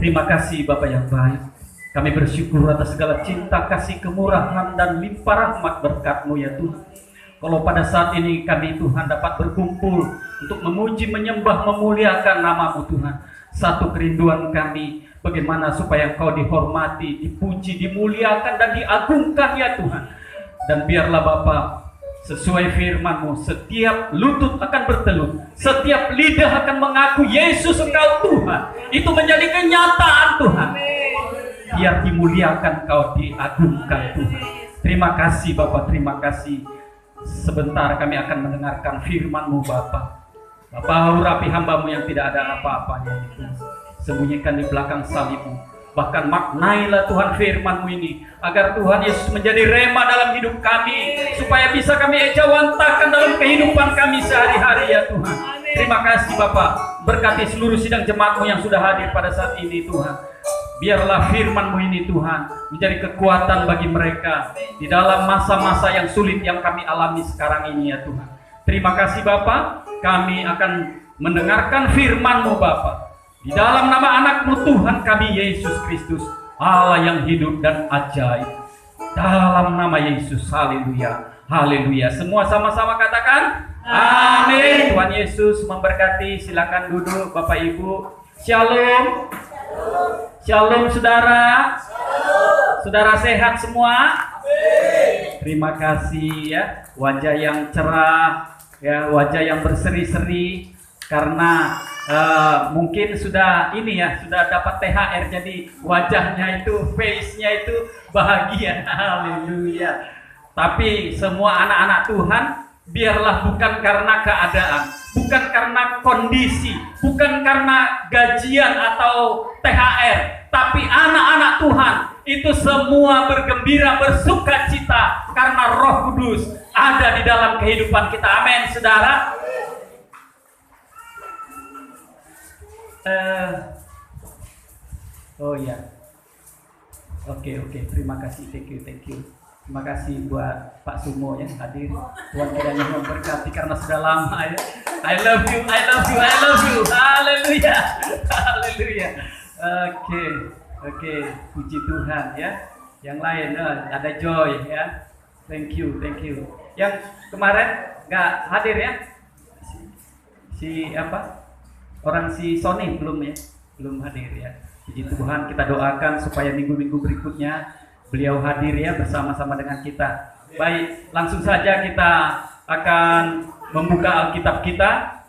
Terima kasih Bapa yang baik. Kami bersyukur atas segala cinta, kasih, kemurahan, dan limpah rahmat berkat-Mu ya Tuhan. Kalau pada saat ini kami Tuhan dapat berkumpul untuk memuji, menyembah, memuliakan nama-Mu Tuhan. Satu kerinduan kami, bagaimana supaya Engkau dihormati, dipuji, dimuliakan, dan diagungkan ya Tuhan. Dan biarlah Bapa, sesuai firman-Mu, setiap lutut akan bertelut, setiap lidah akan mengaku Yesus Engkau Tuhan. Itu menjadi kenyataan Tuhan. Biar dimuliakan Engkau, diagungkan Tuhan. Terima kasih Bapa, terima kasih. Sebentar kami akan mendengarkan firman-Mu Bapa. Bapa, urapi hamba-Mu yang tidak ada apa-apanya itu. Sembunyikan di belakang salib-Mu. Bahkan maknailah Tuhan firman-Mu ini, agar Tuhan Yesus menjadi rema dalam hidup kami, supaya bisa kami ejawantakan dalam kehidupan kami sehari-hari ya Tuhan. Terima kasih Bapa. Berkati seluruh sidang jemaat-Mu yang sudah hadir pada saat ini Tuhan. Biarlah firman-Mu ini Tuhan menjadi kekuatan bagi mereka di dalam masa-masa yang sulit yang kami alami sekarang ini ya Tuhan. Terima kasih Bapa. Kami akan mendengarkan firman-Mu Bapa. Di dalam nama anak-Mu Tuhan kami Yesus Kristus, Allah yang hidup dan ajaib. Dalam nama Yesus, haleluya, haleluya. Semua sama-sama katakan amin. Tuhan Yesus memberkati. Silakan duduk Bapak Ibu. Shalom. Shalom saudara. Saudara sehat semua? Terima kasih ya. Wajah yang cerah, ya, wajah yang berseri-seri karena mungkin sudah ini ya, sudah dapat THR, jadi wajahnya itu, face-nya itu bahagia. Haleluya. Tapi semua anak-anak Tuhan, biarlah bukan karena keadaan, bukan karena kondisi, bukan karena gajian atau THR, tapi anak-anak Tuhan itu semua bergembira, bersuka cita karena Roh Kudus ada di dalam kehidupan kita. Amin, saudara. Oh ya, oke, terima kasih, thank you. Terima kasih buat Pak Sumo yang hadir. Tuhan kiranya memberkati karena sudah lama ya. I love you. Haleluya. Haleluya. Oke. Puji Tuhan ya. Yang lain ada Joy ya. Thank you. Yang kemarin nggak hadir ya? Si apa? Orang si Sony belum hadir ya. Puji Tuhan, kita doakan supaya minggu-minggu berikutnya beliau hadir ya bersama-sama dengan kita. Baik, langsung saja kita akan membuka Alkitab kita.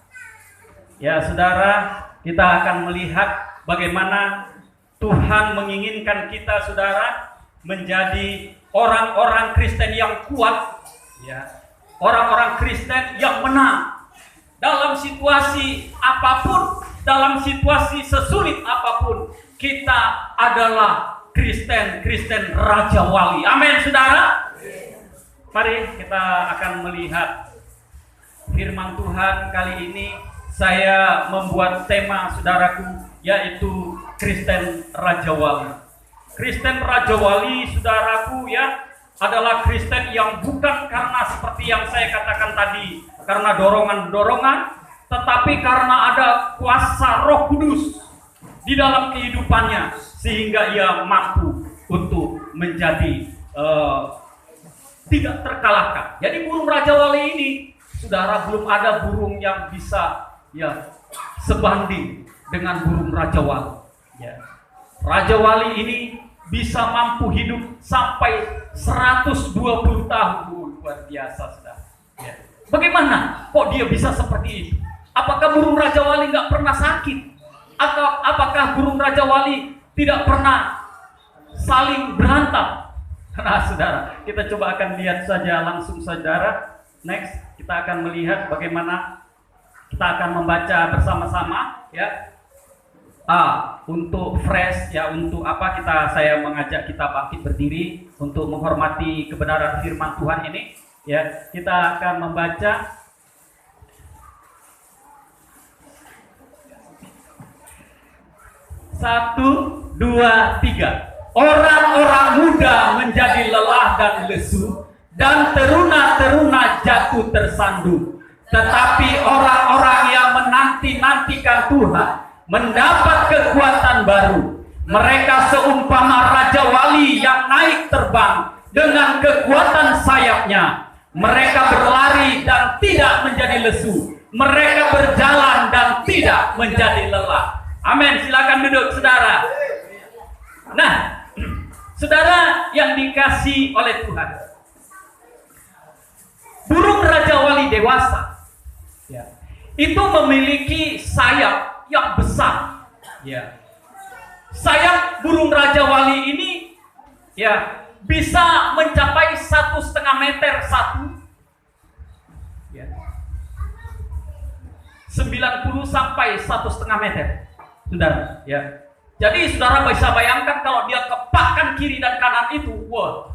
Ya saudara, kita akan melihat bagaimana Tuhan menginginkan kita saudara menjadi orang-orang Kristen yang kuat, ya, orang-orang Kristen yang menang dalam situasi apapun, dalam situasi sesulit apapun. Kita adalah Kristen Raja Wali. Amin, saudara. Mari kita akan melihat firman Tuhan. Kali ini saya membuat tema saudaraku, yaitu Kristen Raja Wali. Kristen Raja Wali, saudaraku ya, adalah Kristen yang bukan karena seperti yang saya katakan tadi, karena dorongan-dorongan, tetapi karena ada kuasa Roh Kudus di dalam kehidupannya, sehingga ia mampu untuk menjadi tidak terkalahkan. Jadi burung Raja Wali ini, saudara, belum ada burung yang bisa ya sebanding dengan burung Raja Wali. Ya. Raja Wali ini bisa mampu hidup sampai 120 tahun. Luar biasa, saudara. Ya. Bagaimana kok dia bisa seperti itu? Apakah burung Raja Wali nggak pernah sakit? Atau apakah burung Raja Wali tidak pernah saling berantem? Nah saudara, kita coba akan lihat saja langsung saudara. Next, kita akan melihat bagaimana kita akan membaca bersama-sama ya. Untuk fresh ya, untuk apa saya mengajak kita bangkit berdiri untuk menghormati kebenaran firman Tuhan ini ya. Kita akan membaca Satu, dua, tiga. Orang-orang muda menjadi lelah dan lesu, dan teruna-teruna jatuh tersandung. Tetapi orang-orang yang menanti-nantikan Tuhan mendapat kekuatan baru. Mereka seumpama raja wali yang naik terbang dengan kekuatan sayapnya. Mereka berlari dan tidak menjadi lesu. Mereka berjalan dan tidak menjadi lelah. Amin. Silakan duduk, saudara. Nah, saudara yang dikasihi oleh Tuhan, burung raja wali dewasa, ya, itu memiliki sayap yang besar. Ya. Sayap burung raja wali ini, ya, bisa mencapai 1,5 meter satu, ya, 90 sampai 1,5 meter, saudara. Ya. Jadi saudara bisa bayangkan kalau dia kepakkan kiri dan kanan itu, wah,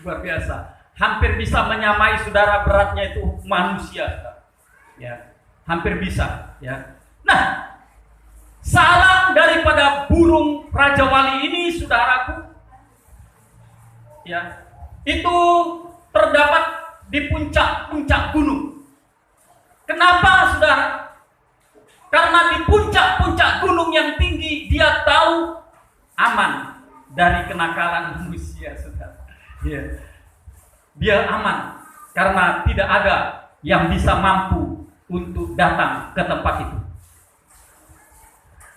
luar biasa. Hampir bisa menyamai saudara beratnya itu manusia, ya, hampir bisa. Ya. Nah, sarang daripada burung raja wali ini, saudaraku, ya, itu terdapat di puncak-puncak gunung. Kenapa, saudara? Karena di puncak-puncak gunung yang tinggi dia tahu aman dari kenakalan manusia, saudara. Ya. Dia aman karena tidak ada yang bisa mampu untuk datang ke tempat itu.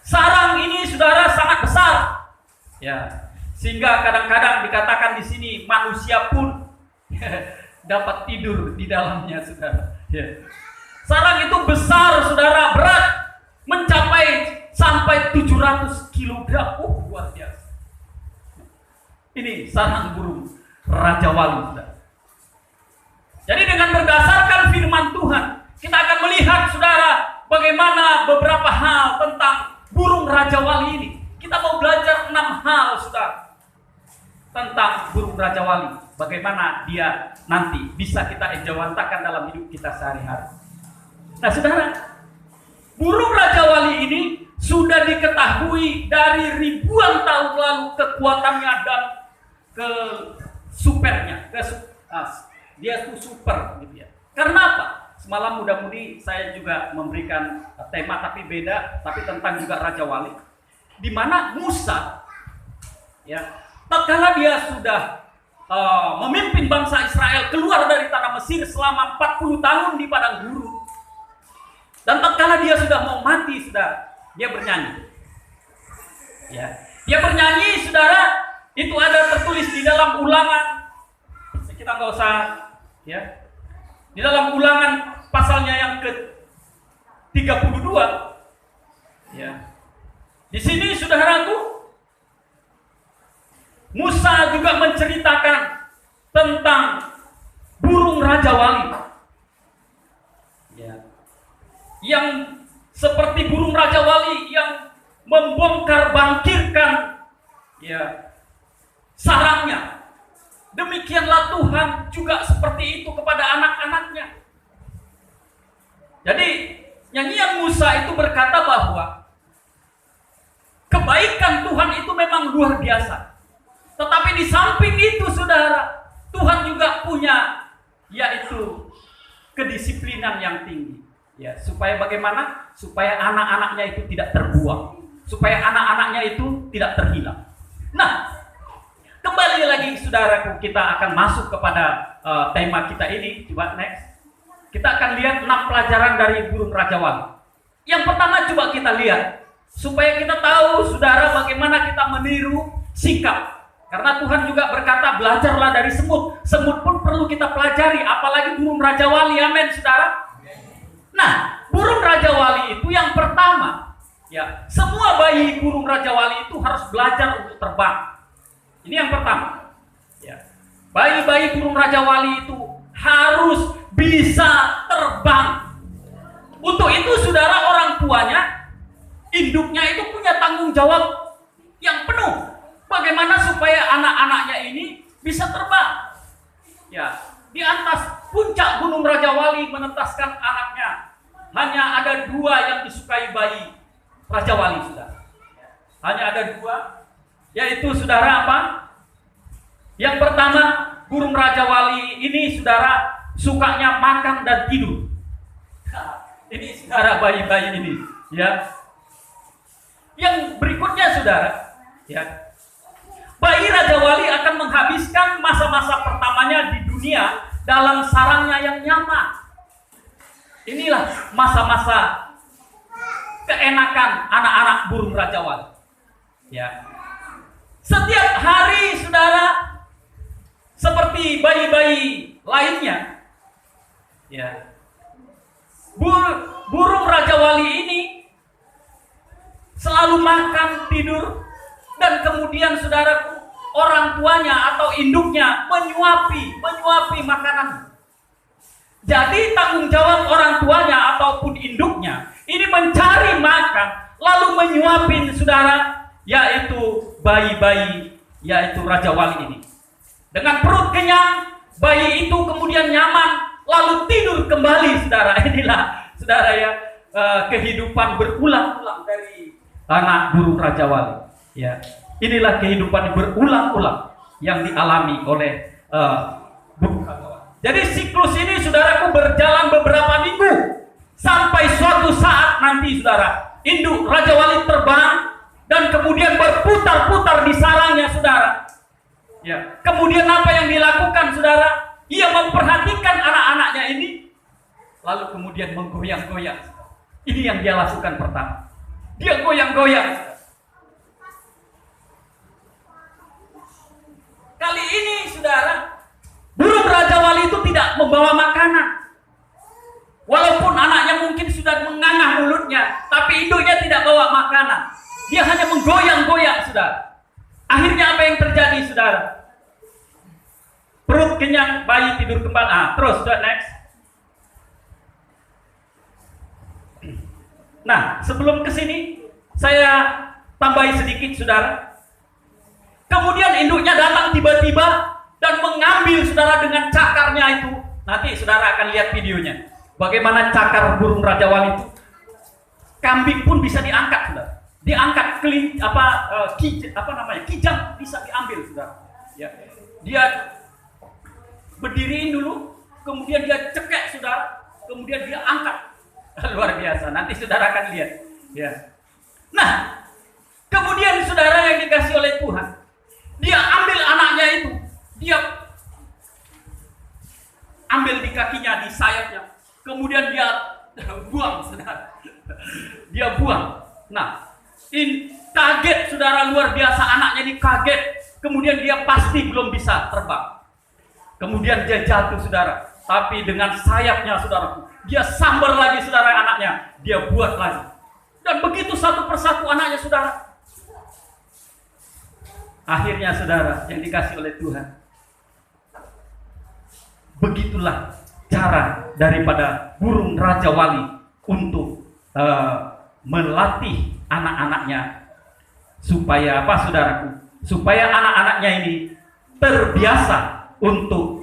Sarang ini, saudara, sangat besar, ya, sehingga kadang-kadang dikatakan di sini manusia pun dapat tidur di dalamnya, saudara. Ya. Sarang itu besar, saudara, berat mencapai sampai 700 kg. Luar biasa. Ini sarang burung raja wali, saudara. Jadi dengan berdasarkan firman Tuhan, kita akan melihat, saudara, bagaimana beberapa hal tentang burung raja wali ini. Kita mau belajar 6 hal, saudara, tentang burung raja wali. Bagaimana dia nanti bisa kita ejawantakan dalam hidup kita sehari-hari. Nah, saudara, burung raja wali ini sudah diketahui dari ribuan tahun lalu kekuatannya dan ke supernya, dia itu super, gitu ya. Karena apa? Semalam mudah-mudi saya juga memberikan tema tapi beda, tapi tentang juga raja wali, di mana Musa, ya, tatkala dia sudah memimpin bangsa Israel keluar dari tanah Mesir selama 40 tahun di padang gurun, dan tatkala dia sudah mau mati, saudara, dia bernyanyi. Ya, dia bernyanyi, saudara, itu ada tertulis di dalam Ulangan. Kita nggak usah, ya, di dalam Ulangan pasalnya yang ke-32, ya. Di sini, saudaraku, Musa juga menceritakan tentang burung raja wali, ya, yang seperti burung raja wali yang membongkar bangkirkan, ya, sarangnya. Demikianlah Tuhan juga seperti itu kepada anak-anaknya. Jadi nyanyian Musa itu berkata bahwa kebaikan Tuhan itu memang luar biasa. Tetapi di samping itu, saudara, Tuhan juga punya, yaitu kedisiplinan yang tinggi. Ya, supaya bagaimana? Supaya anak-anaknya itu tidak terbuang, supaya anak-anaknya itu tidak terhilang. Nah, kembali lagi, saudaraku, kita akan masuk kepada tema kita ini. Coba next. Kita akan lihat 6 pelajaran dari burung raja wali. Yang pertama, coba kita lihat supaya kita tahu, saudara, bagaimana kita meniru sikap. Karena Tuhan juga berkata, belajarlah dari semut. Semut pun perlu kita pelajari, apalagi burung raja wali. Amin, saudara. Nah, burung raja wali itu yang pertama, ya, semua bayi burung raja wali itu harus belajar untuk terbang. Ini yang pertama, ya. Bayi-bayi burung raja wali itu harus bisa terbang. Untuk itu, saudara, orang tuanya, induknya itu punya tanggung jawab yang penuh. Bagaimana supaya anak-anaknya ini bisa terbang? Ya, di atas puncak gunung Raja Wali menetaskan anaknya. Hanya ada 2 yang disukai bayi Raja Wali, saudara. Hanya ada 2, yaitu, saudara, apa? Yang pertama, burung Raja Wali ini, saudara, sukanya makan dan tidur. Ini, saudara, bayi-bayi ini, ya. Yang berikutnya, saudara, Ya. Bayi Raja Wali akan menghabiskan masa-masa pertamanya di dunia dalam sarangnya yang nyaman. Inilah masa-masa keenakan anak-anak burung Raja Wali. Ya. Setiap hari saudara seperti bayi-bayi lainnya, ya, burung Raja Wali ini selalu makan, tidur, dan kemudian saudara, orang tuanya atau induknya menyuapi makanan. Jadi tanggung jawab orang tuanya ataupun induknya ini mencari makan, lalu menyuapin saudara, yaitu bayi-bayi, yaitu Raja Wali ini. Dengan perut kenyang, bayi itu kemudian nyaman, lalu tidur kembali, saudara. Inilah, saudara, ya, kehidupan berulang-ulang dari anak burung Raja Wali. Ya, inilah kehidupan berulang-ulang yang dialami oleh burung Raja Wali. Jadi siklus ini, saudaraku, berjalan beberapa minggu sampai suatu saat nanti, saudara, induk Raja Wali terbang dan kemudian berputar-putar di sarangnya, saudara. Ya, kemudian apa yang dilakukan, saudara? Ia memperhatikan anak-anaknya ini, lalu kemudian menggoyang-goyang. Ini yang dia lakukan pertama. Dia goyang-goyang. Kali ini, saudara, burung Raja Wali itu tidak membawa makanan. Walaupun anaknya mungkin sudah mengangah mulutnya, tapi induknya tidak bawa makanan. Dia hanya menggoyang-goyang, saudara. Akhirnya apa yang terjadi, saudara? Perut kenyang, bayi tidur kembali. Terus, next. Nah, sebelum ke sini, saya tambahi sedikit, saudara. Kemudian induknya datang tiba-tiba dan mengambil, saudara, dengan cakarnya itu. Nanti saudara akan lihat videonya. Bagaimana cakar burung Raja Wali itu. Kambing pun bisa diangkat, saudara. Diangkat kijang bisa diambil, saudara. Ya. Dia berdiriin dulu, kemudian dia cekek, saudara, kemudian dia angkat. Luar biasa. Nanti saudara akan lihat. Ya. Nah, kemudian saudara yang dikasih oleh Tuhan, dia ambil anaknya itu, dia ambil di kakinya, di sayapnya, kemudian dia buang, saudara. Dia buang. Nah, kaget, saudara, luar biasa, anaknya ini kaget. Kemudian dia pasti belum bisa terbang. Kemudian dia jatuh, saudara. Tapi dengan sayapnya, saudara, dia sambar lagi, saudara, anaknya. Dia buat lagi. Dan begitu satu persatu anaknya, saudara. Akhirnya, saudara, yang dikasih oleh Tuhan. Begitulah cara daripada burung Raja Wali untuk melatih anak-anaknya. Supaya apa, saudaraku? Supaya anak-anaknya ini terbiasa untuk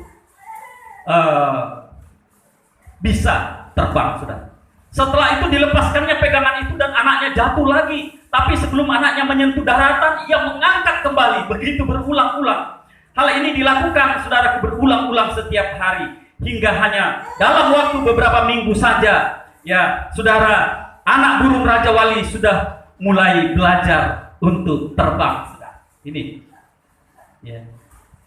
bisa terbang, saudara. Setelah itu dilepaskannya pegangan itu dan anaknya jatuh lagi. Tapi sebelum anaknya menyentuh daratan, ia mengangkat kembali. Begitu berulang-ulang. Hal ini dilakukan, saudara, berulang-ulang setiap hari. Hingga hanya dalam waktu beberapa minggu saja, ya, saudara, anak burung Raja Wali sudah mulai belajar untuk terbang, saudara. Ini. Ya.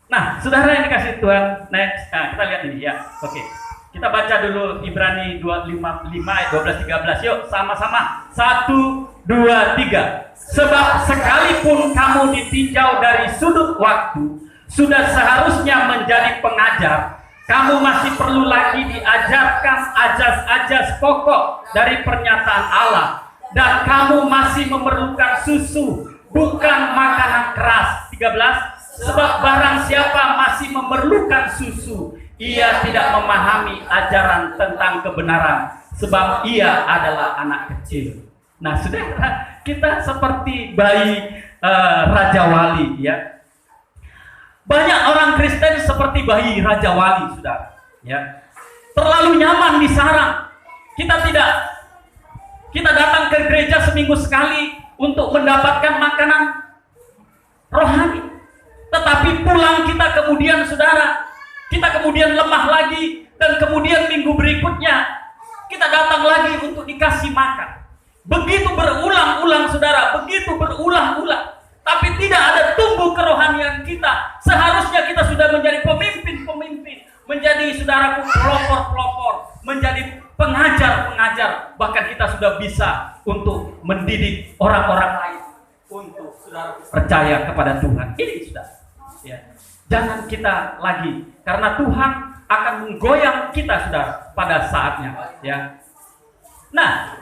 Nah, saudara yang dikasih Tuhan, next. Nah, kita lihat ini, ya. Oke. Kita baca dulu Ibrani 2:5 ayat 12-13. Yuk, sama-sama. 1, 2, 3. Sebab sekalipun kamu ditinjau dari sudut waktu, sudah seharusnya menjadi pengajar, kamu masih perlu lagi diajarkan ajas-ajas pokok dari pernyataan Allah. Dan kamu masih memerlukan susu, bukan makanan keras. 13. Sebab barang siapa masih memerlukan susu, ia tidak memahami ajaran tentang kebenaran, sebab ia adalah anak kecil. Nah, saudara, kita seperti bayi Raja Wali, ya. Banyak orang Kristen seperti bayi Raja Wali, saudara. Ya. Terlalu nyaman di sarang. Kita datang ke gereja seminggu sekali untuk mendapatkan makanan rohani. Tetapi pulang kita kemudian, saudara, kita kemudian lemah lagi. Dan kemudian minggu berikutnya kita datang lagi untuk dikasih makan. Begitu berulang-ulang, saudara, begitu berulang-ulang. Tapi tidak saudaraku pelopor-pelopor, menjadi pengajar-pengajar, bahkan kita sudah bisa untuk mendidik orang-orang lain untuk saudara percaya kepada Tuhan. Ini sudah, ya. Jangan kita lagi, karena Tuhan akan menggoyang kita, saudara, pada saatnya, ya. Nah,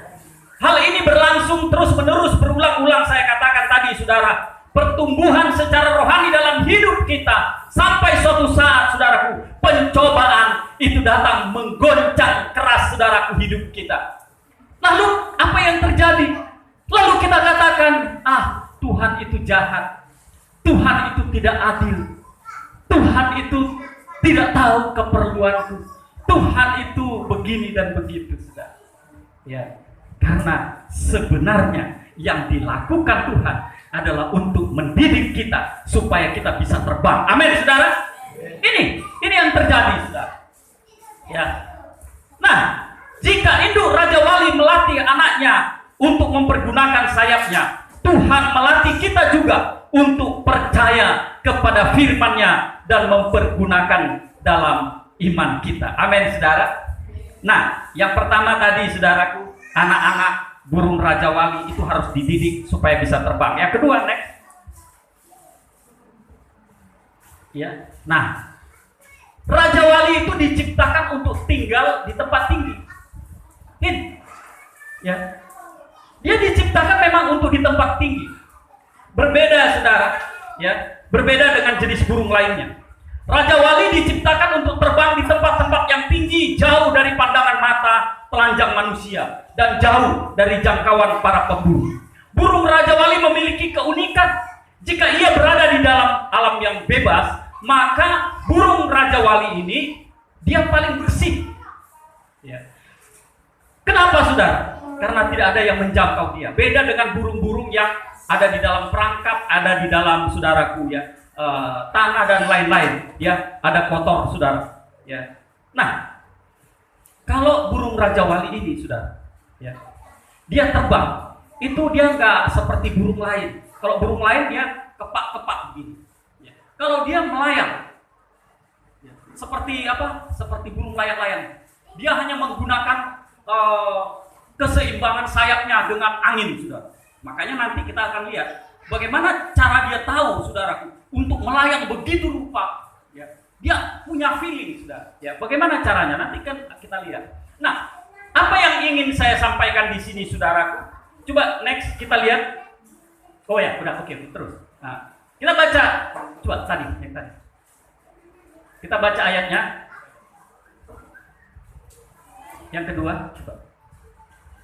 hal ini berlangsung terus-menerus, berulang-ulang. Saya katakan tadi, saudara, pertumbuhan secara rohani dalam hidup kita sampai suatu saat, saudaraku, pencobaan itu datang menggoncang keras, saudaraku, hidup kita. Lalu apa yang terjadi? Lalu kita katakan, Tuhan itu jahat, Tuhan itu tidak adil, Tuhan itu tidak tahu keperluanku, Tuhan itu begini dan begitu, saudara. Ya, karena sebenarnya yang dilakukan Tuhan adalah untuk mendidik kita supaya kita bisa terbang. Amin, saudara. Ini yang terjadi, saudara. Ya. Nah, jika induk Raja Wali melatih anaknya untuk mempergunakan sayapnya, Tuhan melatih kita juga untuk percaya kepada firman-Nya dan mempergunakan dalam iman kita. Amin, saudara. Nah, yang pertama tadi, saudaraku, anak-anak burung Raja Wali itu harus dididik supaya bisa terbang. Yang kedua, next. Ya. Nah, Raja Wali itu diciptakan untuk tinggal di tempat tinggi. Ini. Ya. Dia diciptakan memang untuk di tempat tinggi. Berbeda, saudara, ya. Berbeda dengan jenis burung lainnya. Raja Wali diciptakan untuk terbang di tempat-tempat yang tinggi, jauh dari pandangan mata telanjang manusia dan jauh dari jangkauan para pemburu. Burung Raja Wali memiliki keunikan. Jika ia berada di dalam alam yang bebas, maka burung Raja Wali ini dia paling bersih. Ya. Kenapa, saudara? Karena tidak ada yang menjangkau dia. Beda dengan burung-burung yang ada di dalam perangkap, ada di dalam, saudaraku, ya, tanah dan lain-lain, ya, ada kotor, saudara. Ya. Nah, kalau burung Raja Wali ini, saudara, ya, dia terbang, itu dia nggak seperti burung lain. Kalau burung lain dia kepak-kepak begini. Ya. Kalau dia melayang, ya, seperti apa? Seperti burung layang-layang. Dia hanya menggunakan keseimbangan sayapnya dengan angin, saudara. Makanya nanti kita akan lihat bagaimana cara dia tahu, saudaraku, untuk melayang begitu rupa. Ya. Dia punya feeling, saudara. Ya. Bagaimana caranya? Nanti kan kita lihat. Nah, apa yang ingin saya sampaikan di sini, saudaraku? Coba next kita lihat. Oh ya, udah, oke, terus. Nah, kita baca. Coba tadi, yang tadi. Kita baca ayatnya. Yang kedua, coba.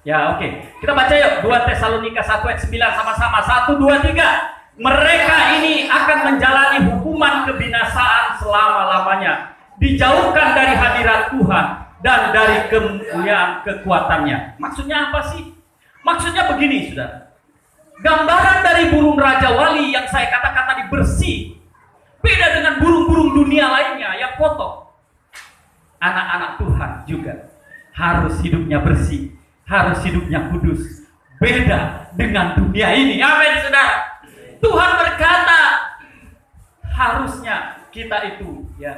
Ya, oke. Kita baca yuk. 2 Tesalonika 1 ayat 9 sama-sama. 1, 2, 3. Mereka ini akan menjalani hukuman kebinasaan selama-lamanya, dijauhkan dari hadirat Tuhan dan dari kemuliaan kekuatannya. Maksudnya apa sih? Maksudnya begini, saudara. Gambaran dari burung Raja Wali yang saya katakan tadi bersih, beda dengan burung-burung dunia lainnya yang kotor. Anak-anak Tuhan juga harus hidupnya bersih, harus hidupnya kudus. Beda dengan dunia ini. Amin, saudara. Tuhan berkata, harusnya kita itu, ya,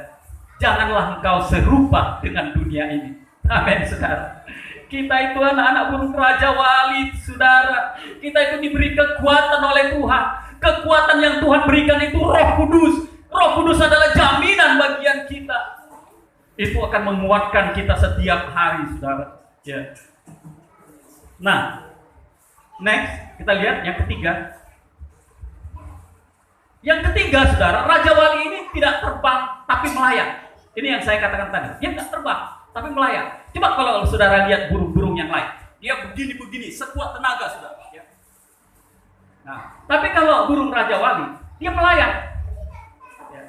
janganlah engkau serupa dengan dunia ini. Amin, saudara. Kita itu anak-anak burung Raja Wali, saudara. Kita itu diberi kekuatan oleh Tuhan. Kekuatan yang Tuhan berikan itu Roh Kudus. Roh Kudus adalah jaminan bagian kita. Itu akan menguatkan kita setiap hari, saudara. Ya. Nah, next kita lihat yang ketiga. Yang ketiga, saudara, Raja Wali ini tidak terbang tapi melayang. Ini yang saya katakan tadi. Dia tidak terbang tapi melayang. Coba kalau saudara lihat burung-burung yang lain, dia begini-begini, sekuat tenaga, saudara. Ya. Nah, tapi kalau burung Raja Wali, dia melayang. Ya.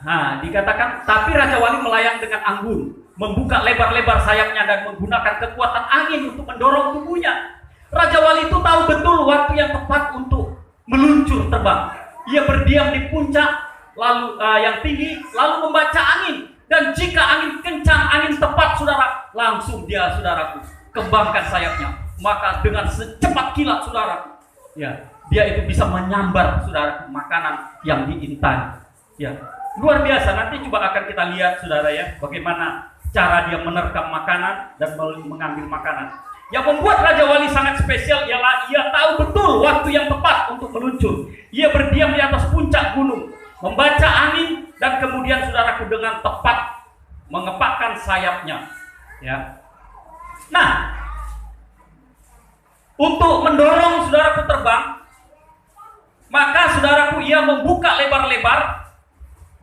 Nah, dikatakan, tapi Raja Wali melayang dengan anggun, membuka lebar-lebar sayapnya dan menggunakan kekuatan angin untuk mendorong tubuhnya. Raja Wali itu tahu betul waktu yang tepat untuk meluncur terbang. Ia berdiam di puncak lalu yang tinggi, lalu membaca angin. Dan jika angin kencang, angin tepat, saudara, langsung dia, saudaraku, kembangkan sayapnya. Maka dengan secepat kilat, saudara, ya, dia itu bisa menyambar, saudara, makanan yang diintai. Ya, Luar biasa, nanti coba akan kita lihat saudara ya, bagaimana cara dia menerkam makanan dan mengambil makanan. Yang membuat Raja Wali sangat spesial ialah ia tahu betul waktu yang tepat untuk meluncur. Ia berdiam di atas puncak gunung, membaca angin, dan kemudian saudaraku dengan tepat mengepakkan sayapnya. Ya. Nah, untuk mendorong saudaraku terbang, maka saudaraku ia membuka lebar-lebar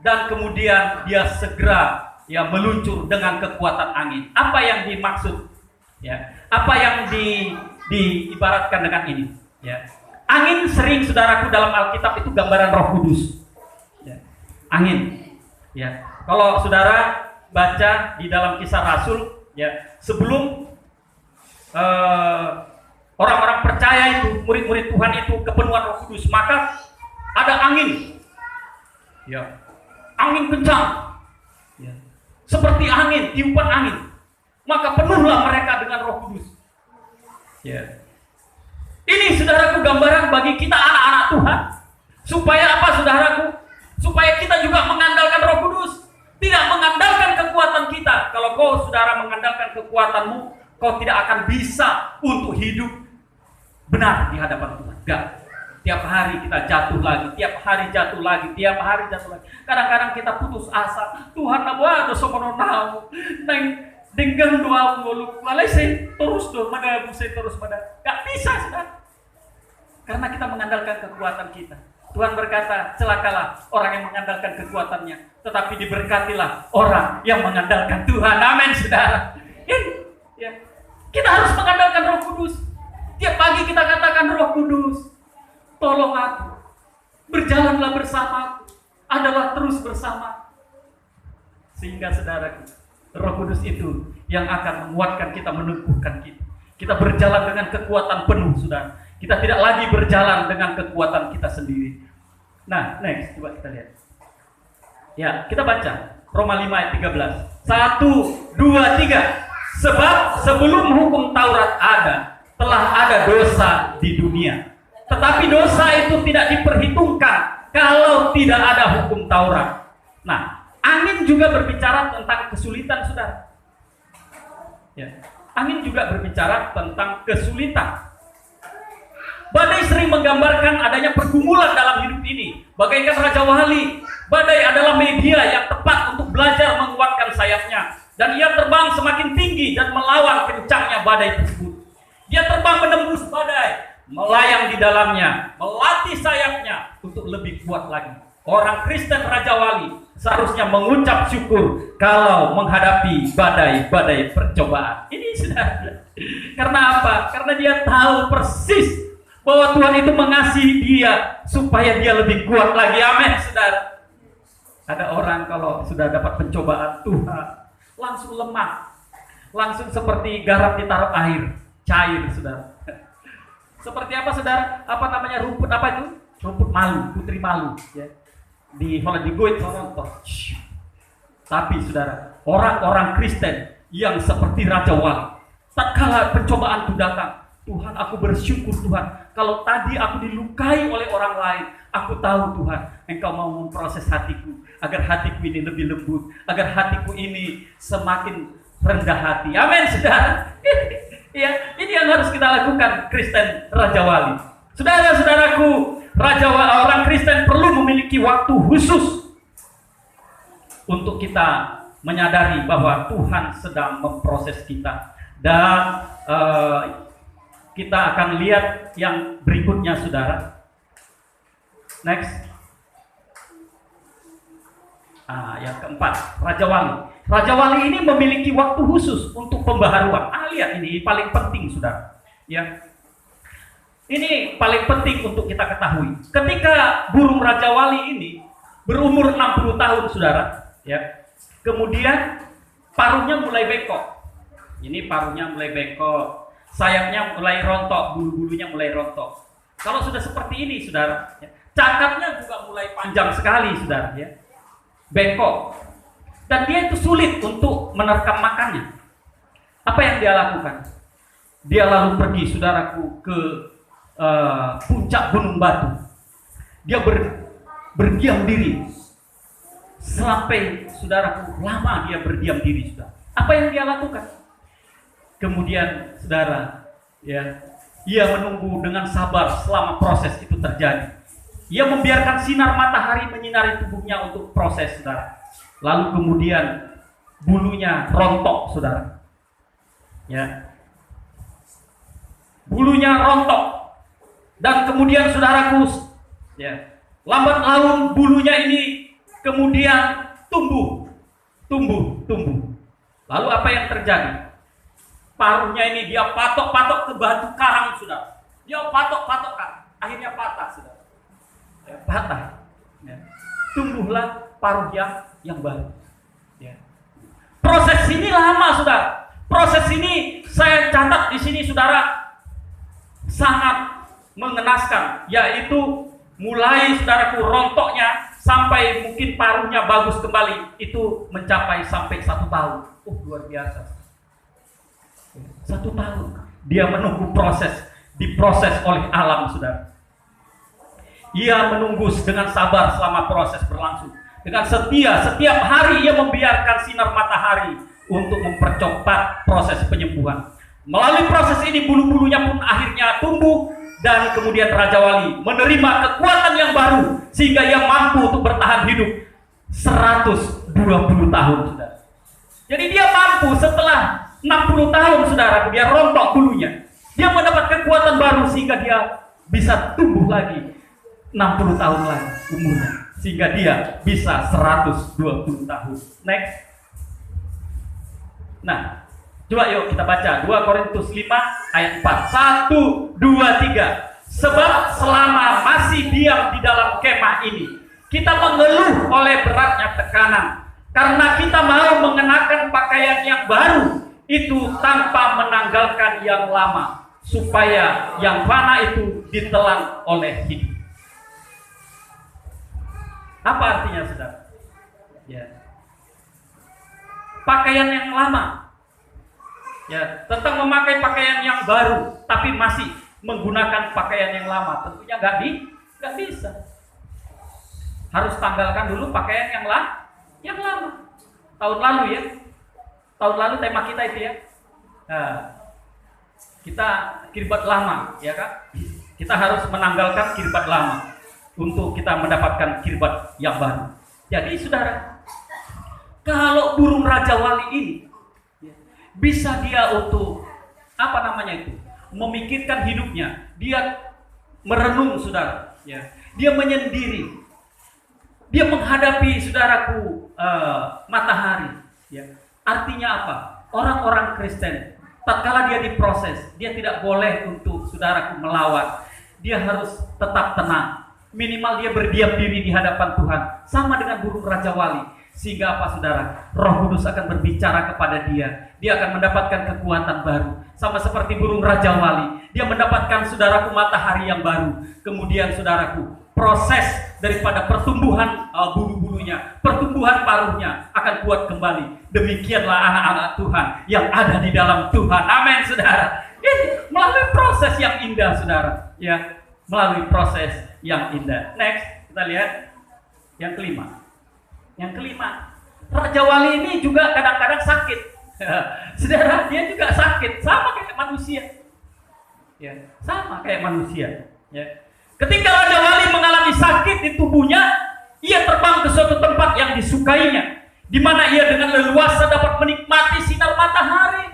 dan kemudian dia segera ya meluncur dengan kekuatan angin. Apa yang dimaksud? Ya, apa yang diibaratkan dengan ini? Ya, angin sering saudaraku dalam Alkitab itu gambaran Roh Kudus. Ya, angin. Ya, kalau saudara baca di dalam Kisah Rasul, ya sebelum orang-orang percaya itu, murid-murid Tuhan itu kepenuhan Roh Kudus, maka ada angin. Ya, angin kencang. Ya. Seperti angin, tiupan angin. Maka penuhlah mereka dengan Roh Kudus. Ya. Ini saudaraku gambaran bagi kita anak-anak Tuhan. Supaya apa saudaraku? Supaya kita juga mengandalkan Roh Kudus. Tidak mengandalkan kekuatan kita. Kalau kau saudara mengandalkan kekuatanmu, kau tidak akan bisa untuk hidup benar di hadapan Tuhan. Enggak. Tiap hari kita jatuh lagi, tiap hari jatuh lagi, tiap hari jatuh lagi. Kadang-kadang kita putus asa. Tuhan apa dosa menonau. Neng dengan doa mulu. Walai terus doa mana busai terus pada. Enggak bisa saudara. Karena kita mengandalkan kekuatan kita. Tuhan berkata, celakalah orang yang mengandalkan kekuatannya, tetapi diberkatilah orang yang mengandalkan Tuhan. Amin saudara. Ya. Kita harus mengandalkan Roh Kudus. Tiap pagi kita katakan, Roh Kudus, tolong aku, berjalanlah bersama, adalah terus bersama. Sehingga saudara, Roh Kudus itu yang akan menguatkan kita, menumbuhkan kita. Kita berjalan dengan kekuatan penuh, saudara. Kita tidak lagi berjalan dengan kekuatan kita sendiri. Nah, next, coba kita lihat. Ya, kita baca Roma 5 ayat 13. 1, 2, 3. Sebab sebelum hukum Taurat ada, telah ada dosa di dunia. Tetapi dosa itu tidak diperhitungkan kalau tidak ada hukum Taurat. Nah, angin juga berbicara tentang kesulitan, saudara. Ya, angin juga berbicara tentang kesulitan. Badai sering menggambarkan adanya pergumulan dalam hidup ini. Bagaikan Raja Wali, badai adalah media yang tepat untuk belajar menguatkan sayapnya. Dan ia terbang semakin tinggi dan melawan kencangnya badai tersebut. Dia terbang menembus badai, melayang di dalamnya, melatih sayapnya untuk lebih kuat lagi. Orang Kristen Raja Wali seharusnya mengucap syukur kalau menghadapi badai-badai percobaan. Ini sudah. Karena apa? Karena dia tahu persis bahwa Tuhan itu mengasihi dia supaya dia lebih kuat lagi. Amin, saudara. Ada orang kalau sudah dapat pencobaan Tuhan langsung lemah, langsung seperti garam ditaruh air, cair, saudara. Seperti apa, saudara? Apa namanya rumput apa itu? Rumput malu, putri malu, ya. Di Hollywood, Toronto. Tapi, saudara, orang-orang Kristen yang seperti Raja Wali, tatkala pencobaan itu datang, Tuhan, aku bersyukur Tuhan. Kalau tadi aku dilukai oleh orang lain, aku tahu Tuhan, Engkau mau memproses hatiku, agar hatiku ini lebih lembut, agar hatiku ini semakin rendah hati. Amin, saudara. Ya, ini yang harus kita lakukan Kristen Raja Wali. Saudara-saudaraku, orang Kristen perlu memiliki waktu khusus untuk kita menyadari bahwa Tuhan sedang memproses kita. Dan kita akan lihat yang berikutnya, saudara. Next. Yang keempat, Raja Wali. Raja Wali ini memiliki waktu khusus untuk pembaharuan. Lihat ini paling penting, saudara. Ya. Ini paling penting untuk kita ketahui. Ketika burung Raja Wali ini berumur 60 tahun, saudara, ya. Kemudian paruhnya mulai bengkok. Ini paruhnya mulai bengkok. Sayapnya mulai rontok, bulu-bulunya mulai rontok. Kalau sudah seperti ini, saudara, ya, cakapnya juga mulai panjang sekali, saudara, ya, bengkok. Dan dia itu sulit untuk menerkam makannya. Apa yang dia lakukan? Dia lalu pergi, saudaraku, ke puncak gunung batu. Dia berdiam diri Sampai saudaraku lama dia berdiam diri, saudara. Apa yang dia lakukan? Kemudian saudara, ya, ia menunggu dengan sabar selama proses itu terjadi. Ia membiarkan sinar matahari menyinari tubuhnya untuk proses, saudara. Lalu kemudian bulunya rontok, saudara. Ya. Bulunya rontok. Dan kemudian saudaraku, ya, lambat laun bulunya ini kemudian tumbuh. Lalu apa yang terjadi? Paruhnya ini dia patok-patok ke batu karang, saudara. Dia patok-patok, akhirnya patah, saudara. Ya, patah. Ya. Tumbuhlah paruh yang baru. Ya. Proses ini lama, saudara. Proses ini saya catat di sini, saudara, sangat mengenaskan, yaitu mulai saudaraku rontoknya sampai mungkin paruhnya bagus kembali itu mencapai sampai 1 tahun. Luar biasa. 1 tahun dia menunggu diproses oleh alam, saudara. Ia menunggu dengan sabar selama proses berlangsung. Dengan setia, setiap hari ia membiarkan sinar matahari untuk mempercepat proses penyembuhan. Melalui proses ini bulu-bulunya pun akhirnya tumbuh, dan kemudian Raja Wali menerima kekuatan yang baru sehingga ia mampu untuk bertahan hidup 120 tahun, saudara. Jadi dia mampu setelah 60 tahun, saudara, dia rontok bulunya. Dia mendapat kekuatan baru sehingga dia bisa tumbuh lagi 60 tahun lagi umurnya, sehingga dia bisa 120 tahun. Next. Nah, coba yuk kita baca 2 Korintus 5 ayat 4. 1, 2, 3. Sebab selama masih diam di dalam kemah ini, kita mengeluh oleh beratnya tekanan, karena kita mau mengenakan pakaian yang baru itu tanpa menanggalkan yang lama, supaya yang fana itu ditelan oleh hidup. Apa artinya, saudara? Ya. Pakaian yang lama. Ya, tentang memakai pakaian yang baru tapi masih menggunakan pakaian yang lama, tentunya nggak bisa. Harus tanggalkan dulu pakaian yang lama. Tahun lalu ya, tahun lalu tema kita itu ya. Nah, kita kirbat lama, ya kan? Kita harus menanggalkan kirbat lama untuk kita mendapatkan kirbat yang baru. Jadi saudara, kalau burung Raja Wali ini bisa dia untuk memikirkan hidupnya, dia merenung, saudara, ya. Dia menyendiri, dia menghadapi, saudaraku, matahari, ya. Artinya apa? Orang-orang Kristen tatkala dia diproses, dia tidak boleh untuk, saudaraku, melawan. Dia harus tetap tenang, minimal dia berdiam diri di hadapan Tuhan, sama dengan burung Raja Wali. Sehingga apa, saudara? Roh Kudus akan berbicara kepada dia. Dia akan mendapatkan kekuatan baru. Sama seperti burung Raja Wali, dia mendapatkan, saudaraku, matahari yang baru. Kemudian, saudaraku, proses daripada pertumbuhan bulu-bulunya, pertumbuhan paruhnya akan kuat kembali. Demikianlah anak-anak Tuhan yang ada di dalam Tuhan. Amin, saudara. Ini melalui proses yang indah, saudara. Ya, melalui proses yang indah. Next, kita lihat yang kelima. Yang kelima, Raja Wali ini juga kadang-kadang sakit. Saudara, dia juga sakit, sama kayak manusia. Ya, sama kayak manusia. Ya. Ketika Raja Wali mengalami sakit di tubuhnya, ia terbang ke suatu tempat yang disukainya, di mana ia dengan leluasa dapat menikmati sinar matahari.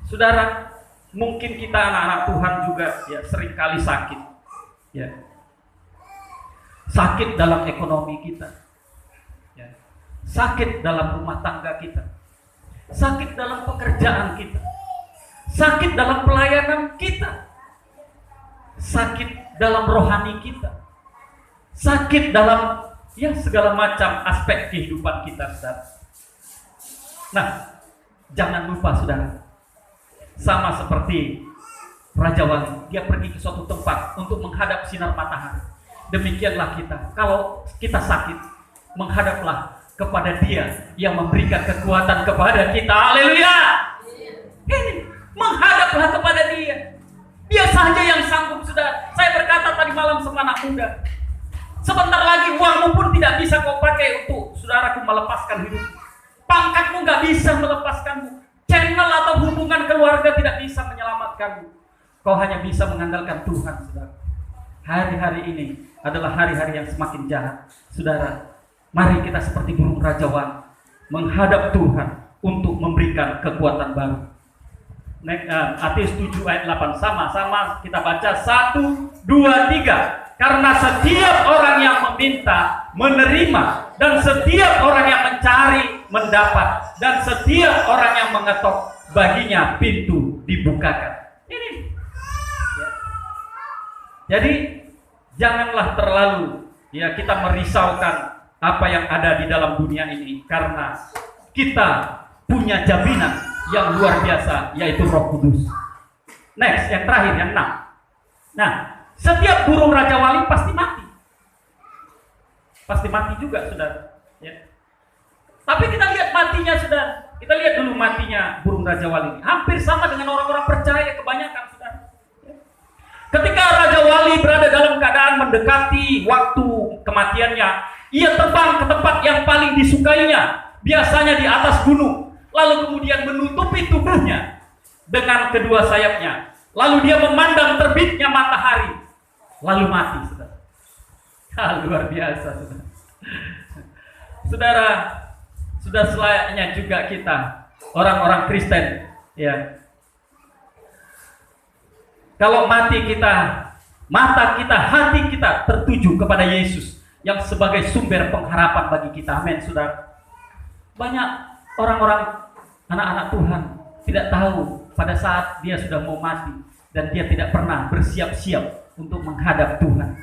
Saudara, mungkin kita anak-anak Tuhan juga ya seringkali sakit. Ya. Sakit dalam ekonomi kita, ya. Sakit dalam rumah tangga kita, sakit dalam pekerjaan kita, sakit dalam pelayanan kita, sakit dalam rohani kita, sakit dalam segala macam aspek kehidupan kita, saudara. Nah, jangan lupa, saudara, sama seperti Raja Wali, dia pergi ke suatu tempat untuk menghadap sinar matahari. Demikianlah kita, kalau kita sakit, menghadaplah kepada Dia yang memberikan kekuatan kepada kita. Haleluya! Ini, menghadaplah kepada Dia. Dia saja yang sanggup, saudara. Saya berkata tadi malam sama anak muda, Sebentar lagi uangmu pun tidak bisa kau pakai untuk saudaraku melepaskan hidup. Pangkatmu nggak bisa melepaskanmu. Channel atau hubungan keluarga tidak bisa menyelamatkanmu. Kau hanya bisa mengandalkan Tuhan, saudara. Hari-hari ini adalah hari-hari yang semakin jahat. Saudara, mari kita seperti burung rajawali menghadap Tuhan untuk memberikan kekuatan baru. Matius 7 ayat 8 sama-sama kita baca 1, 2, 3. Karena setiap orang yang meminta menerima, dan setiap orang yang mencari mendapat, dan setiap orang yang mengetok baginya pintu dibukakan. Ini ya. Jadi janganlah terlalu kita merisaukan apa yang ada di dalam dunia ini, karena kita punya jaminan yang luar biasa, yaitu Roh Kudus. Next, yang terakhir, yang 6. Nah, setiap burung rajawali pasti mati. Pasti mati juga, saudara. Ya. Tapi kita lihat matinya, saudara. Kita lihat dulu matinya burung rajawali. Hampir sama dengan orang-orang percaya kebanyakan, saudara. Ya. Ketika Raja Wali berada dalam keadaan mendekati waktu kematiannya, ia terbang ke tempat yang paling disukainya, biasanya di atas gunung. Lalu kemudian menutupi tubuhnya dengan kedua sayapnya. Lalu dia memandang terbitnya matahari. Lalu mati, saudara. Luar biasa, saudara. Saudara, sudah selayaknya juga kita, orang-orang Kristen, ya. Kalau mati kita, mata kita, hati kita tertuju kepada Yesus yang sebagai sumber pengharapan bagi kita. Amin, saudara. Banyak orang-orang, anak-anak Tuhan tidak tahu pada saat dia sudah mau mati, dan dia tidak pernah bersiap-siap untuk menghadap Tuhan.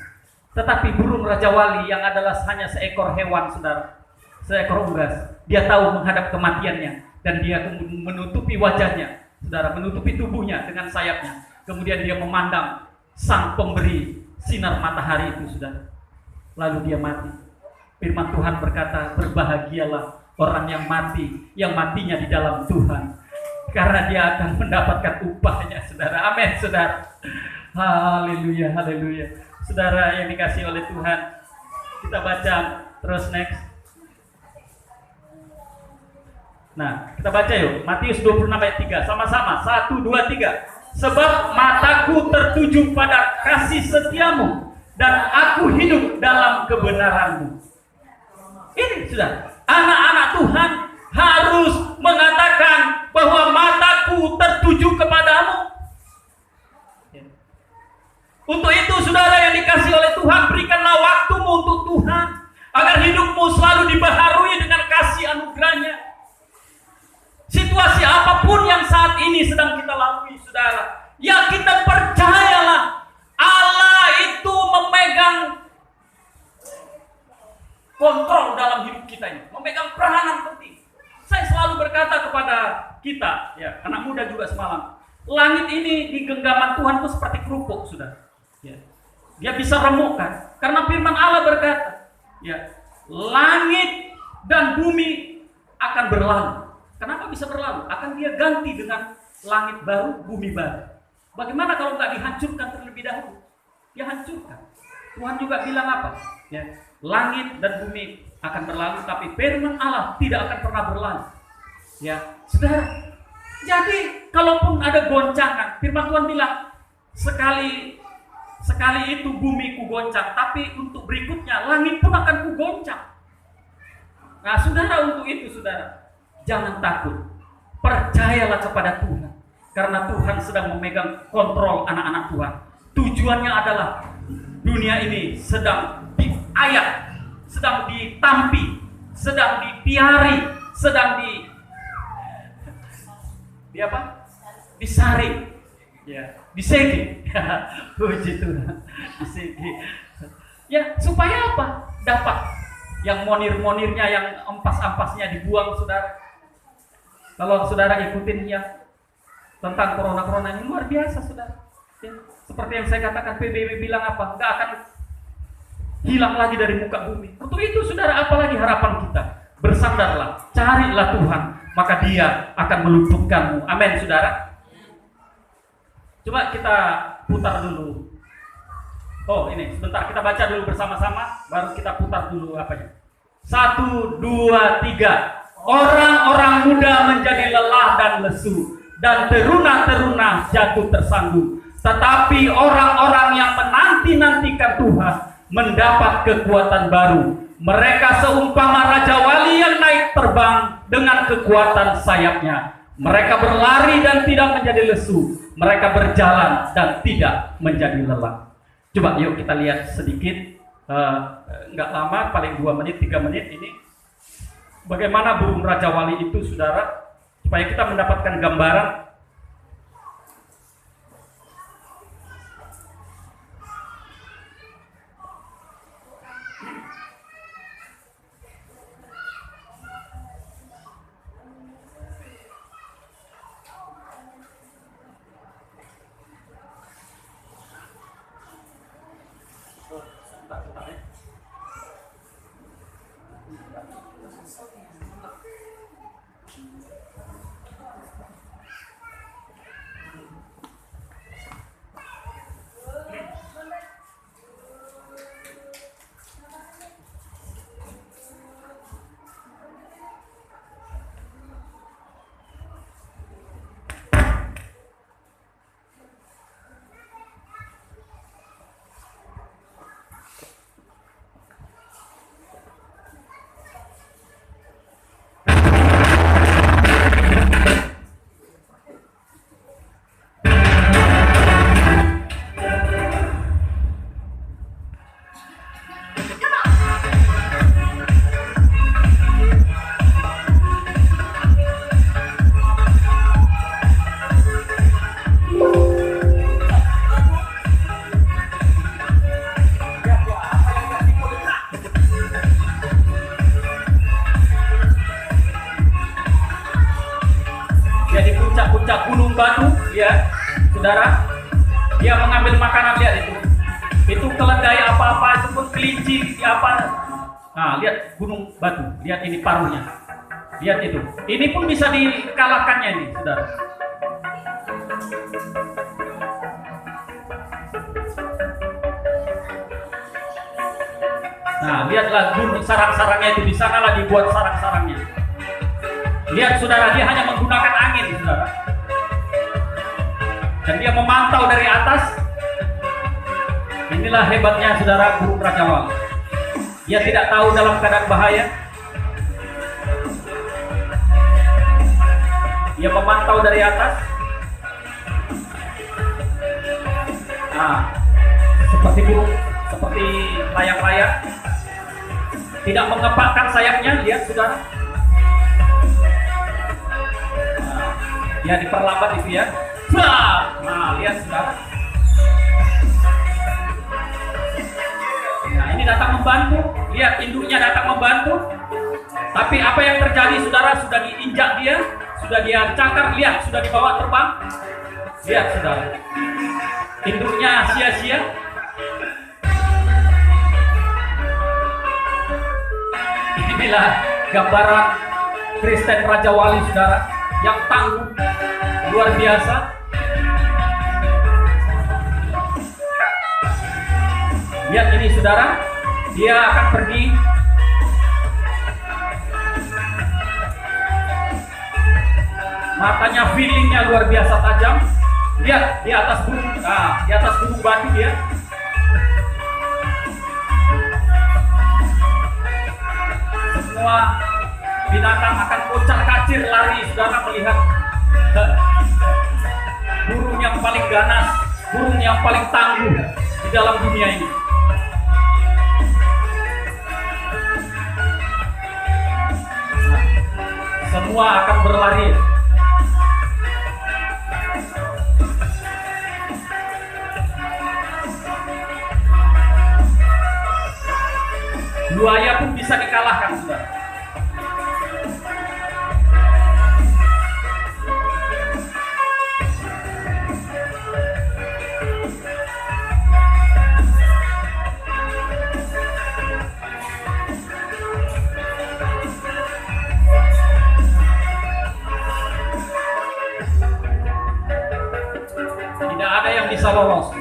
Tetapi burung rajawali yang adalah hanya seekor hewan, saudara, seekor unggas, dia tahu menghadap kematiannya, dan dia menutupi wajahnya, saudara, menutupi tubuhnya dengan sayapnya. Kemudian dia memandang sang pemberi sinar matahari itu, saudara. Lalu dia mati. Firman Tuhan berkata, berbahagialah orang yang mati, yang matinya di dalam Tuhan, karena dia akan mendapatkan upahnya, saudara. Amin, saudara. Haleluya, haleluya. Saudara yang dikasihi oleh Tuhan, kita baca terus next. Nah, kita baca yuk, Matius 26 ayat 3, sama-sama, 1, 2, 3. Sebab mataku tertuju pada kasih setiamu, dan aku hidup dalam kebenaranmu. Ini sudah, anak-anak Tuhan harus mengatakan bahwa mataku tertuju kepadamu. Untuk itu, saudara yang dikasihi oleh Tuhan, berikanlah waktumu untuk Tuhan, agar hidupmu selalu dibaharui dengan kasih anugerahnya. Situasi apapun yang saat ini sedang kita lalui, saudara, ya kita percayalah Allah itu memegang kontrol dalam hidup kita ini, memegang peranan penting. Saya selalu berkata kepada kita, ya, anak muda juga semalam, langit ini di genggaman Tuhan itu seperti kerupuk, saudara. Ya. Dia bisa remukkan, karena firman Allah berkata, ya, langit dan bumi akan berlalu. Kenapa bisa berlalu? Akan dia ganti dengan langit baru, bumi baru. Bagaimana kalau nggak dihancurkan terlebih dahulu? Ya hancurkan. Tuhan juga bilang apa? Ya, langit dan bumi akan berlalu, tapi firman Allah tidak akan pernah berlalu. Ya, saudara. Jadi kalaupun ada goncangan, firman Tuhan bilang sekali itu bumi ku goncang, tapi untuk berikutnya langit pun akan ku goncang. Nah, saudara, untuk itu, saudara, jangan takut. Percayalah kepada Tuhan, karena Tuhan sedang memegang kontrol anak-anak Tuhan. Tujuannya adalah dunia ini sedang diayak, sedang ditampi, sedang dipiari, sedang disaring, ya, disegi. Puji Tuhan, disegi. Ya, supaya apa? Dapat yang monir-monirnya, yang ampas-ampasnya dibuang, saudara. Kalau saudara ikutin yang tentang corona ini luar biasa, saudara. Ya, seperti yang saya katakan, PBB bilang apa? Nggak akan hilang lagi dari muka bumi. Untuk itu, saudara, apalagi harapan kita? Bersandarlah, carilah Tuhan, maka Dia akan meluputkanmu. Amin, saudara. Coba kita putar dulu Oh ini, sebentar kita baca dulu bersama-sama, baru kita putar dulu apanya. 1, 2, 3. Orang-orang muda menjadi lelah dan lesu, dan teruna-teruna jatuh tersandung. Tetapi orang-orang yang menanti-nantikan Tuhan mendapat kekuatan baru. Mereka seumpama Raja Wali yang naik terbang dengan kekuatan sayapnya. Mereka berlari dan tidak menjadi lesu. Mereka berjalan dan tidak menjadi lelah. Coba yuk kita lihat sedikit, nggak lama, paling 2 menit, 3 menit ini. Bagaimana burung Raja Wali itu, saudara, supaya kita mendapatkan gambaran. Gunung Batu, ya, saudara, dia mengambil makanan, lihat itu keledai apa-apa, itu pun kelinci apa. Nah, lihat Gunung Batu, lihat ini paruhnya, lihat itu. Ini pun bisa dikalahkannya ini, saudara. Nah, lihatlah gunung sarang-sarangnya itu, di sana lagi buat sarang-sarangnya. Lihat saudara, dia hanya menggunakan angin, saudara. Dan dia memantau dari atas. Inilah hebatnya saudara burung Raja Wali. Dia tidak tahu dalam keadaan bahaya. Dia memantau dari atas. Nah, seperti burung, seperti layang-layang. Tidak mengepakkan sayapnya, lihat saudara. Nah, dia diperlambat itu ya. Nah, lihat saudara. Nah, ini datang membantu. Lihat induknya datang membantu. Tapi apa yang terjadi saudara, sudah diinjak dia, sudah dia cakar, lihat sudah dibawa terbang. Lihat saudara. Induknya sia-sia. Inilah gambaran Kristen Raja Wali saudara, yang tangguh, luar biasa. Lihat ini saudara, dia akan pergi. Matanya, feelingnya luar biasa tajam. Lihat di atas gunung, nah, di atas gunung batu dia. Semua binatang akan kocar-kacir lari saudara melihat burung yang paling ganas, burung yang paling tangguh di dalam dunia ini. Semua akan berlari. Buaya pun bisa dikalahkan, saudara. Tidak ada yang bisa lolos.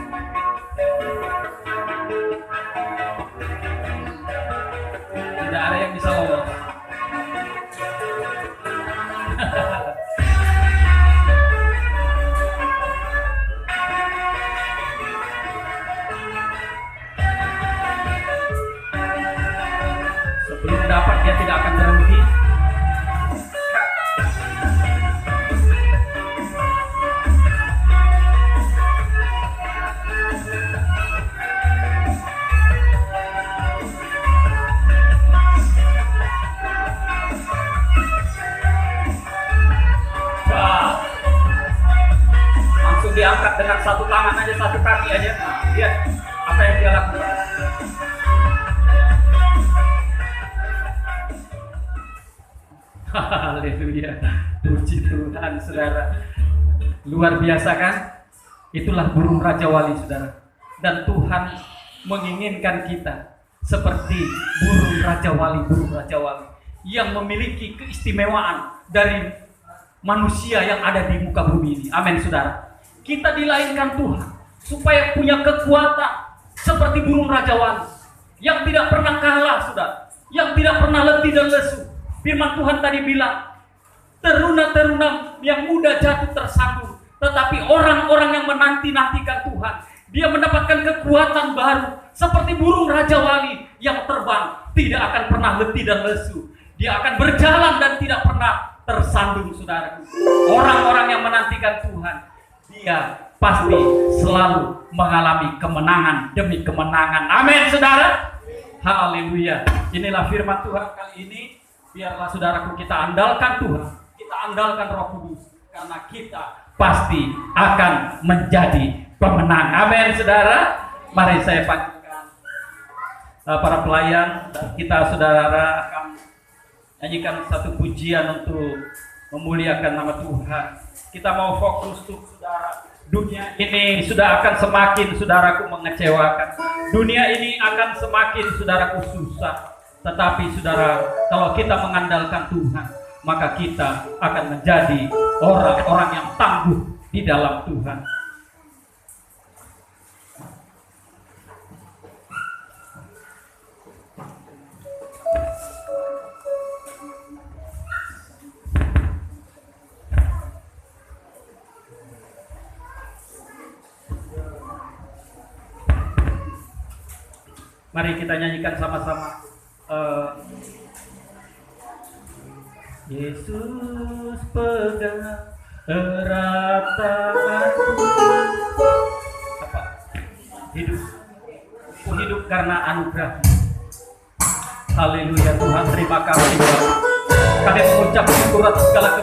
satu tangan aja, satu kaki aja. Lihat apa yang dia lakukan. Haleluya. Puji Tuhan, saudara. Luar biasa kan? Itulah burung Raja Wali, saudara. Dan Tuhan menginginkan kita seperti burung Raja Wali yang memiliki keistimewaan dari manusia yang ada di muka bumi ini. Amin, saudara. Kita dilahirkan Tuhan supaya punya kekuatan seperti burung Raja Wali yang tidak pernah kalah, saudara, yang tidak pernah letih dan lesu. Firman Tuhan tadi bilang, teruna-teruna yang muda jatuh tersandung, tetapi orang-orang yang menanti-nantikan Tuhan, dia mendapatkan kekuatan baru seperti burung Raja Wali yang terbang, tidak akan pernah letih dan lesu. Dia akan berjalan dan tidak pernah tersandung, saudara. Orang-orang yang menantikan Tuhan, dia pasti selalu mengalami kemenangan demi kemenangan. Amin, saudara. Haleluya. Inilah firman Tuhan kali ini. Biarlah saudaraku, kita andalkan Tuhan, kita andalkan Roh Kudus, karena kita pasti akan menjadi pemenang. Amin, saudara. Mari saya panggilkan para pelayan, dan kita saudara akan nyanyikan satu pujian untuk memuliakan nama Tuhan. Kita mau fokus tuh, saudara. Dunia ini sudah akan semakin, saudaraku, mengecewakan. Dunia ini akan semakin, saudaraku, susah. Tetapi saudara, kalau kita mengandalkan Tuhan, maka kita akan menjadi orang-orang yang tangguh di dalam Tuhan. Mari kita nyanyikan sama-sama. Yesus pegang erat tanganku. Apa? Hidup karena anugerah. Haleluya Tuhan, terima kasih Tuhan. Kami mengucap syukur atas segala